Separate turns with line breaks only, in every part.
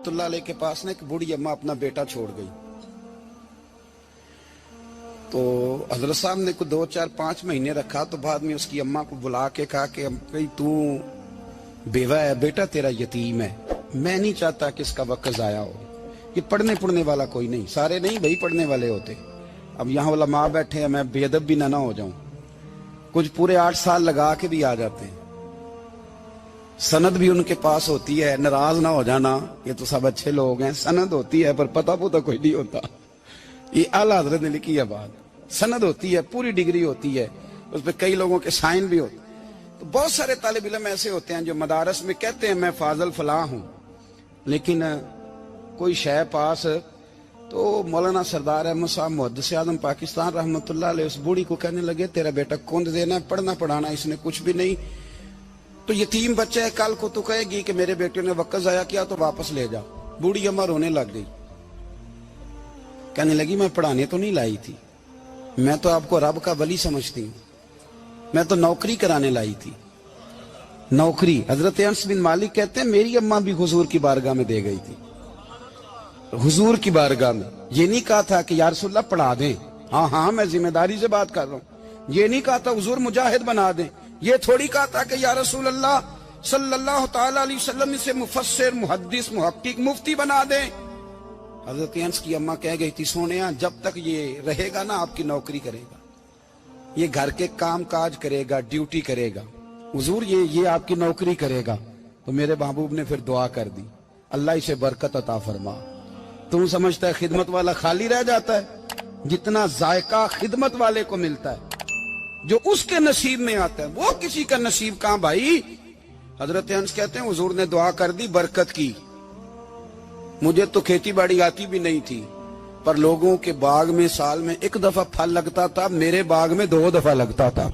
اللہ علیہ کے پاس نا ایک بوڑھی اما اپنا بیٹا چھوڑ گئی. تو حضرت صاحب نے کو 2 4 5 مہینے رکھا. تو بعد میں اس کی اما کو بلا کے کہا کہ تو بیوہ ہے, بیٹا تیرا یتیم ہے, میں نہیں چاہتا کہ اس کا وقت ضائع ہو. یہ پڑھنے والا کوئی نہیں, سارے نہیں بھائی پڑھنے والے ہوتے. اب یہاں علماء بیٹھے ہیں, میں بے ادب بھی نہ ہو جاؤں. کچھ پورے 8 سال لگا کے بھی آ جاتے ہیں, سند بھی ان کے پاس ہوتی ہے. ناراض نہ ہو جانا, یہ تو سب اچھے لوگ ہیں. سند ہوتی ہے پر پتہ پوتا کوئی نہیں ہوتا. یہ اعلیٰ حضرت نے لکھی ہے بات. سند ہوتی ہے, پوری ڈگری ہوتی ہے, اس پہ کئی لوگوں کے سائن بھی ہوتے. تو بہت سارے طالب علم ایسے ہوتے ہیں جو مدارس میں کہتے ہیں میں فاضل فلاں ہوں, لیکن کوئی شے پاس. تو مولانا سردار احمد صاحب محدث اعظم پاکستان رحمۃ اللہ علیہ اس بوڑھی کو کہنے لگے تیرا بیٹا کند دینا ہے, پڑھنا پڑھانا اس نے کچھ بھی نہیں. تو یتیم بچہ ہے, کل کو تو کہے گی کہ میرے بیٹے نے وقت ضائع کیا تو واپس لے جا. بوڑھی اماں رونے لگ گئی, کہنے لگی میں پڑھانے تو نہیں لائی تھی, میں تو آپ کو رب کا ولی سمجھتی ہوں, میں تو نوکری کرانے لائی تھی. نوکری. حضرت انس بن مالک کہتے ہیں میری اماں بھی حضور کی بارگاہ میں دے گئی تھی. حضور کی بارگاہ میں یہ نہیں کہا تھا کہ یا رسول اللہ پڑھا دیں, ہاں میں ذمہ داری سے بات کر رہا ہوں. یہ نہیں کہا تھا حضور مجاہد بنا دیں. یہ تھوڑی کہا تھا کہ یا رسول اللہ صلی اللہ تعالی علیہ وسلم سے مفسر محدث محقق مفتی بنا دیں. حضرت انس کی اماں کہہ گئی تھی سونیا جب تک یہ رہے گا نا آپ کی نوکری کرے گا, یہ گھر کے کام کاج کرے گا, ڈیوٹی کرے گا. حضور یہ آپ کی نوکری کرے گا. تو میرے محبوب نے پھر دعا کر دی, اللہ اسے برکت عطا فرما. تم سمجھتا ہے خدمت والا خالی رہ جاتا ہے؟ جتنا ذائقہ خدمت والے کو ملتا ہے, جو اس کے نصیب میں آتا ہے, وہ کسی کا نصیب کہاں بھائی. حضرت انس کہتے ہیں حضور نے دعا کر دی برکت کی. مجھے تو کھیتی باڑی آتی بھی نہیں تھی, پر لوگوں کے باغ میں سال میں 1 دفعہ پھل لگتا تھا, میرے باغ میں 2 دفعہ لگتا تھا.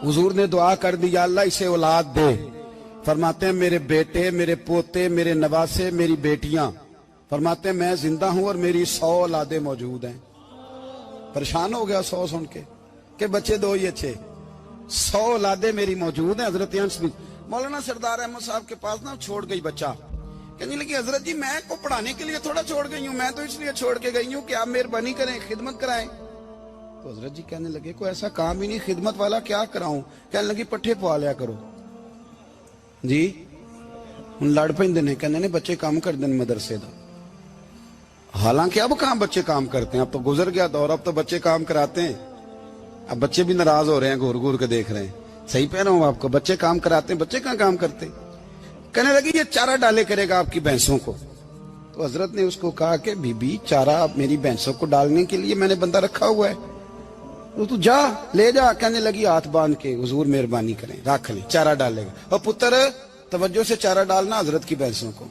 حضور نے دعا کر دی یا اللہ اسے اولاد دے. فرماتے ہیں میرے بیٹے, میرے پوتے, میرے نواسے, میری بیٹیاں. فرماتے ہیں میں زندہ ہوں اور میری 100 اولادیں موجود ہیں. پریشان ہو گیا 100 سن کے کہ بچے 2 ہی اچھے, 100 اولادیں میری موجود ہیں. حضرت انس بن مولانا سردار احمد صاحب کے پاس نا چھوڑ گئی بچہ. کہنے لگی حضرت جی میں کو پڑھانے کے لیے تھوڑا چھوڑ گئی ہوں, میں تو اس لیے چھوڑ کے گئی ہوں کہ آپ مہربانی کریں خدمت کرائیں. تو حضرت جی کہنے لگے کوئی ایسا کام ہی نہیں, خدمت والا کیا کراؤں. کہنے لگی پٹھے پوا لیا کرو. جی ہن لڑ پیندے نے, کہنے نے بچے کام کر دیں مدرسے دا. حالانکہ اب کہاں بچے کام کرتے ہیں, اب تو گزر گیا دور, اب تو بچے کام کراتے ہیں. اب بچے بھی ناراض ہو رہے ہیں, گور گور کے دیکھ رہے ہیں. صحیح پہ رہا ہوں آپ کو, بچے کام کراتے ہیں, بچے کہاں کام کرتے. کہنے لگی یہ چارہ ڈالے کرے گا آپ کی بھینسوں کو. تو حضرت نے اس کو کہا کہ بی بی چارہ میری بھینسوں کو ڈالنے کے لیے میں نے بندہ رکھا ہوا ہے, تو جا لے جا. کہنے لگی ہاتھ باندھ کے حضور مہربانی کریں رکھ لیں, چارہ ڈالے گا. اور پتر توجہ سے چارہ ڈالنا حضرت کی بھینسوں کو.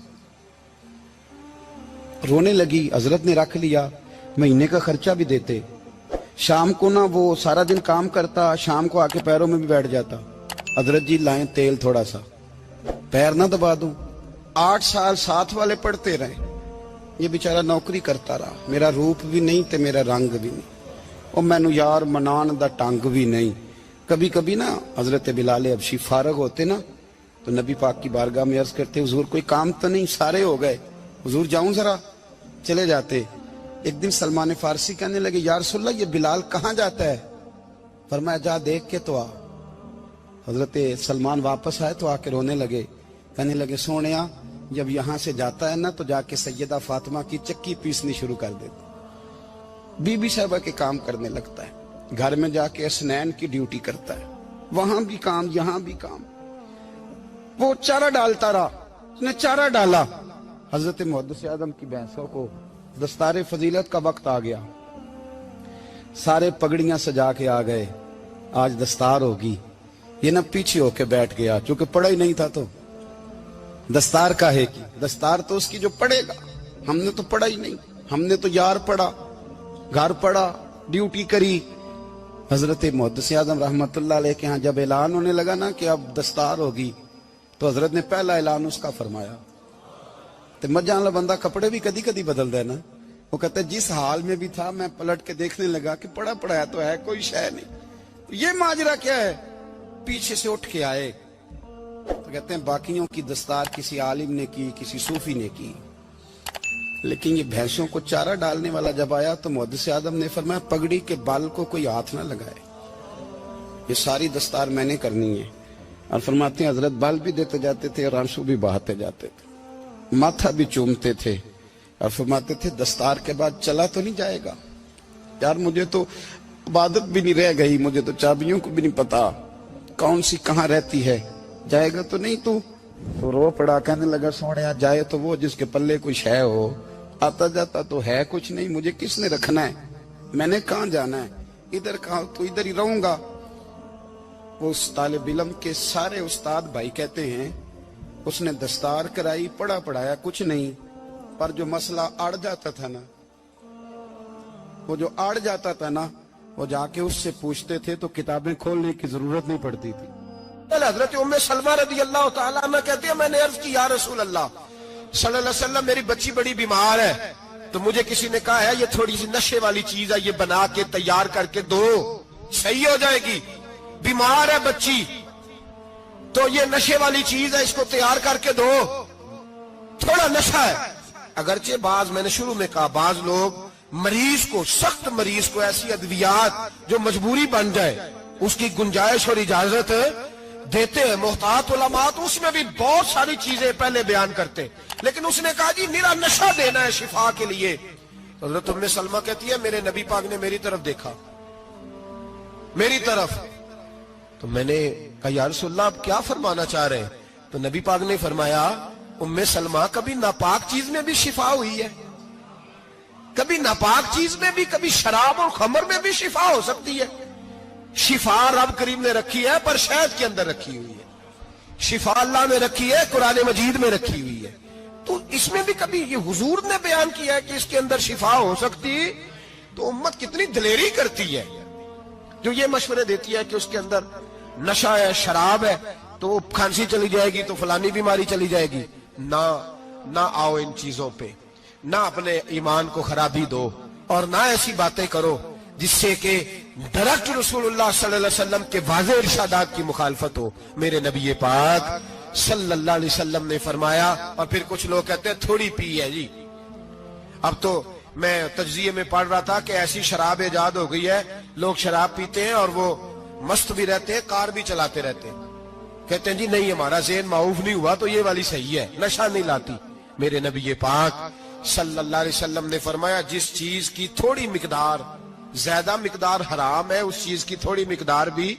رونے لگی. حضرت نے رکھ لیا, مہینے کا خرچہ بھی دیتے. شام کو نا وہ سارا دن کام کرتا, شام کو آ کے پیروں میں بھی بیٹھ جاتا. حضرت جی لائیں تیل تھوڑا سا, پیر نہ دبا دوں. 8 سال ساتھ والے پڑھتے رہے, یہ بیچارہ نوکری کرتا رہا. میرا روپ بھی نہیں تے میرا رنگ بھی نہیں, اور مینو یار منان دا ٹنگ بھی نہیں. کبھی کبھی نا حضرت بلال حبشی فارغ ہوتے نا تو نبی پاک کی بارگاہ میں عرض کرتے حضور کوئی کام تو نہیں, سارے ہو گئے, حضور جاؤں ذرا. چلے جاتے. ایک دن سلمان فارسی کہنے لگے یا رسول اللہ یہ بلال کہاں جاتا ہے. فرمایا جا دیکھ کے تو آ. حضرت سلمان واپس آئے تو آ کے رونے لگے. کہنے لگے سونیا جب یہاں سے جاتا ہے نا تو جا کے سیدہ فاطمہ کی چکی پیسنی شروع کر دیتا, بی بی صاحبہ کے کام کرنے لگتا ہے. گھر میں جا کے اسنین کی ڈیوٹی کرتا ہے, وہاں بھی کام یہاں بھی کام. وہ چارہ ڈالتا رہا, اس نے چارہ ڈالا. حضرت محدث اعظم کی بھینسوں کو دستار فضیلت کا وقت آ گیا, سارے پگڑیاں سجا کے آ گئے, آج دستار ہوگی. یہ نہ پیچھے ہو کے بیٹھ گیا, چونکہ پڑھا ہی نہیں تھا تو دستار کاہے کی. دستار تو اس کی جو پڑھے گا, ہم نے تو پڑھا ہی نہیں. ہم نے تو یار پڑھا, گھر پڑھا, ڈیوٹی کری. حضرت محدث اعظم رحمت اللہ علیہ کے ہاں جب اعلان ہونے لگا نا کہ اب دستار ہوگی, تو حضرت نے پہلا اعلان اس کا فرمایا. تو مجھے بندہ کپڑے بھی کدی کدی بدل دے نا. وہ کہتا ہے جس حال میں بھی تھا میں پلٹ کے دیکھنے لگا کہ پڑھا پڑھایا تو ہے, کوئی شے نہیں. یہ ماجرا کیا ہے. پیچھے سے اٹھ کے آئے, تو کہتے ہیں باقیوں کی دستار کسی عالم نے کی, کسی صوفی نے کی, لیکن یہ بھینسوں کو چارہ ڈالنے والا جب آیا تو محدث اعظم نے فرمایا پگڑی کے بال کو کوئی ہاتھ نہ لگائے, یہ ساری دستار میں نے کرنی ہے. اور فرماتے ہیں حضرت بال بھی دیتے جاتے تھے اور آنسو بھی بہاتے جاتے تھے, ماتھا بھی چومتے تھے اور فرماتے تھے دستار کے بعد چلا تو نہیں جائے گا یار, مجھے تو عبادت بھی نہیں رہ گئی, مجھے تو چابیوں کو بھی نہیں پتا کون سی کہاں رہتی ہے, جائے گا تو نہیں تو رو پڑا, کہنے لگا سونے جائے تو وہ جس کے پلے کچھ ہے ہو, آتا جاتا تو ہے کچھ نہیں, مجھے کس نے رکھنا ہے, میں نے کہاں جانا ہے, ادھر کہاں تو ادھر ہی رہوں گا. اس طالب علم کے سارے استاد بھائی کہتے ہیں اس نے دستار کرائی, پڑھا پڑھایا کچھ نہیں, پر جو مسئلہ اڑ جاتا تھا نا, وہ جو اڑ جاتا تھا نا, وہ جا کے اس سے پوچھتے تھے تو کتابیں کھولنے کی ضرورت نہیں پڑتی تھی. حضرت ام سلمہ رضی اللہ تعالیٰ عنہ کہتی ہے میں نے عرض کی یا رسول اللہ صلی اللہ علیہ وسلم میری بچی بڑی بیمار ہے, تو مجھے کسی نے کہا ہے یہ تھوڑی سی نشے والی چیز ہے, یہ بنا کے تیار کر کے دو صحیح ہو جائے گی, بیمار ہے بچی تو یہ نشے والی چیز ہے, اس کو تیار کر کے دو, تھوڑا نشہ ہے. اگرچہ بعض, میں نے شروع میں کہا, بعض لوگ مریض کو, سخت مریض کو ایسی ادویات جو مجبوری بن جائے اس کی گنجائش اور اجازت دیتے ہیں. محتاط علماء تو اس میں بھی بہت ساری چیزیں پہلے بیان کرتے, لیکن اس نے کہا جی میرا نشہ دینا ہے شفا کے لیے. حضرت ام سلمہ کہتی ہے میرے نبی پاک نے میری طرف دیکھا, میری طرف, تو میں نے کہا یا رسول اللہ آپ کیا فرمانا چاہ رہے ہیں؟ تو نبی پاک نے فرمایا ام سلمہ کبھی ناپاک چیز میں بھی شفا ہوئی ہے, کبھی ناپاک چیز میں بھی, کبھی شراب اور خمر میں بھی شفا ہو سکتی ہے. شفا رب کریم نے رکھی ہے پر شہد کے اندر رکھی ہوئی ہے, شفا اللہ نے رکھی ہے قرآن مجید میں رکھی ہوئی ہے, تو اس میں بھی کبھی یہ حضور نے بیان کیا ہے کہ اس کے اندر شفا ہو سکتی, تو امت کتنی دلیری کرتی ہے جو یہ مشورے دیتی ہے کہ اس کے اندر نشہ ہے, شراب ہے, تو وہ کھانسی چلی جائے گی تو فلانی بیماری چلی جائے گی. نہ آؤ ان چیزوں پہ, نہ اپنے ایمان کو خرابی دو, اور نہ ایسی باتیں کرو جس سے کہ ڈائریکٹ رسول اللہ صلی اللہ علیہ وسلم کے واضح ارشادات کی مخالفت ہو. میرے نبی پاک صلی اللہ علیہ وسلم نے فرمایا, اور پھر کچھ لوگ کہتے ہیں تھوڑی پی ہے جی. اب تو میں تجزیے میں پڑھ رہا تھا کہ ایسی شراب ایجاد ہو گئی ہے, لوگ شراب پیتے ہیں اور وہ مست بھی رہتے ہیں, کار بھی چلاتے رہتے ہیں, کہتے ہیں جی نہیں ہمارا ذہن معاف نہیں ہوا تو یہ والی صحیح ہے, نشہ نہیں لاتی. میرے نبی پاک صلی اللہ علیہ وسلم نے فرمایا جس چیز کی تھوڑی مقدار, زیادہ مقدار حرام ہے اس چیز کی تھوڑی مقدار بھی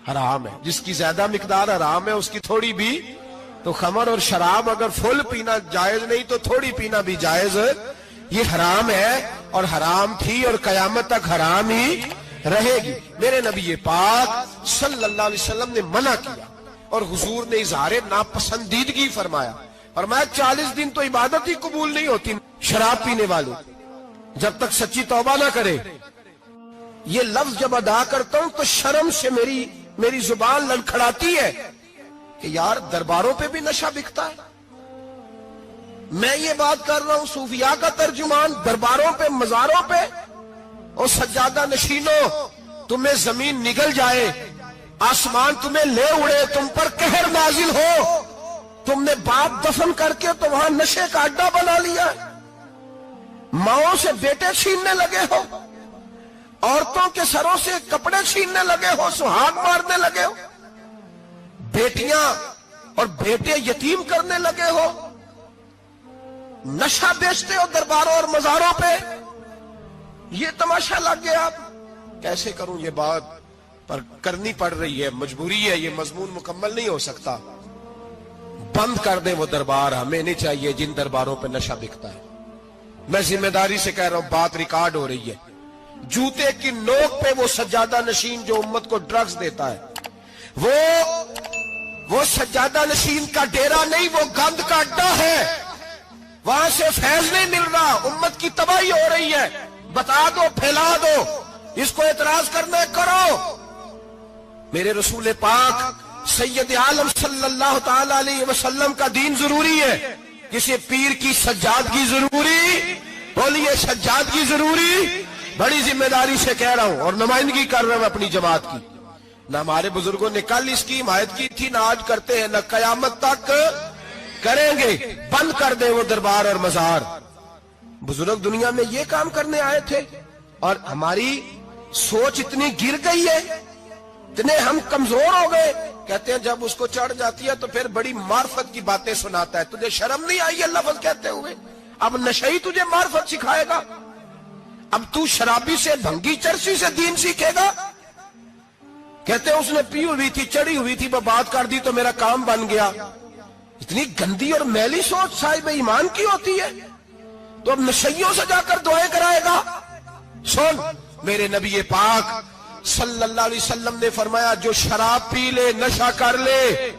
حرام ہے, جس کی زیادہ مقدار حرام ہے اس کی تھوڑی بھی. تو خمر اور شراب اگر فل پینا جائز نہیں تو تھوڑی پینا بھی جائز, یہ حرام ہے اور حرام تھی اور قیامت تک حرام ہی رہے گی. میرے نبی پاک صلی اللہ علیہ وسلم نے منع کیا اور حضور نے اظہار ناپسندیدگی فرمایا, فرمایا 40 دن تو عبادت ہی قبول نہیں ہوتی شراب پینے والے جب تک سچی توبہ نہ کرے. یہ لفظ جب ادا کرتا ہوں تو شرم سے میری زبان لڑکھڑاتی ہے کہ یار درباروں پہ بھی نشہ بکتا ہے. میں یہ بات کر رہا ہوں صوفیاء کا ترجمان, درباروں پہ, مزاروں پہ, اور سجادہ نشینوں تمہیں زمین نگل جائے, آسمان تمہیں لے اڑے, تم پر قہر نازل ہو, تم نے باپ دفن کر کے تو وہاں نشے کا اڈا بنا لیا, ماؤں سے بیٹے چھیننے لگے ہو, عورتوں کے سروں سے کپڑے چھیننے لگے ہو, سہاگ مارنے لگے ہو, بیٹیاں اور بیٹے یتیم کرنے لگے ہو, نشہ بیچتے ہو درباروں اور مزاروں پہ, یہ تماشا لگ گیا. آپ کیسے کروں یہ بات, پر کرنی پڑ رہی ہے, مجبوری ہے, یہ مضمون مکمل نہیں ہو سکتا. بند کر دیں وہ دربار, ہمیں نہیں چاہیے جن درباروں پہ نشہ بکتا ہے. میں ذمہ داری سے کہہ رہا ہوں, بات ریکارڈ ہو رہی ہے. جوتے کی نوک پہ وہ سجادہ نشین جو امت کو ڈرگز دیتا ہے, وہ سجادہ نشین کا ڈیرا نہیں, وہ گند کا اڈا ہے, وہاں سے فیض نہیں مل رہا, امت کی تباہی ہو رہی ہے. بتا دو, پھیلا دو, اس کو اعتراض کرنا کرو. میرے رسول پاک سید عالم صلی اللہ تعالی علیہ وسلم کا دین ضروری ہے, کسی پیر کی سجادگی ضروری, بولیے سجادگی ضروری. بڑی ذمہ داری سے کہہ رہا ہوں اور نمائندگی کر رہا ہوں اپنی جماعت کی.
نہ ہمارے بزرگوں نے کل اس کی حمایت کی تھی، نہ آج کرتے ہیں، نہ قیامت تک کریں گے۔ بند کر دیں وہ دربار اور مزار۔ بزرگ دنیا میں یہ کام کرنے آئے تھے، اور ہماری سوچ اتنی گر گئی ہے، اتنے ہم کمزور ہو گئے۔ کہتے ہیں جب اس کو چڑھ جاتی ہے تو پھر بڑی معرفت کی باتیں سناتا ہے۔ تجھے شرم نہیں آئی یہ لفظ کہتے ہوئے؟ اب نشئی تجھے معرفت سکھائے گا؟ اب تو شرابی سے، بھنگی چرسی سے دین سیکھے گا؟ کہتے ہیں اس نے پی ہوئی تھی، چڑھی ہوئی تھی، وہ بات کر دی تو میرا کام بن گیا۔ اتنی گندی اور میلی سوچ صاحب ایمان کی ہوتی ہے، تو اب نشیوں سے جا کر دعائیں کرائے گا؟ سن، میرے نبی پاک صلی اللہ علیہ وسلم نے فرمایا جو شراب پی لے، نشہ کر لے،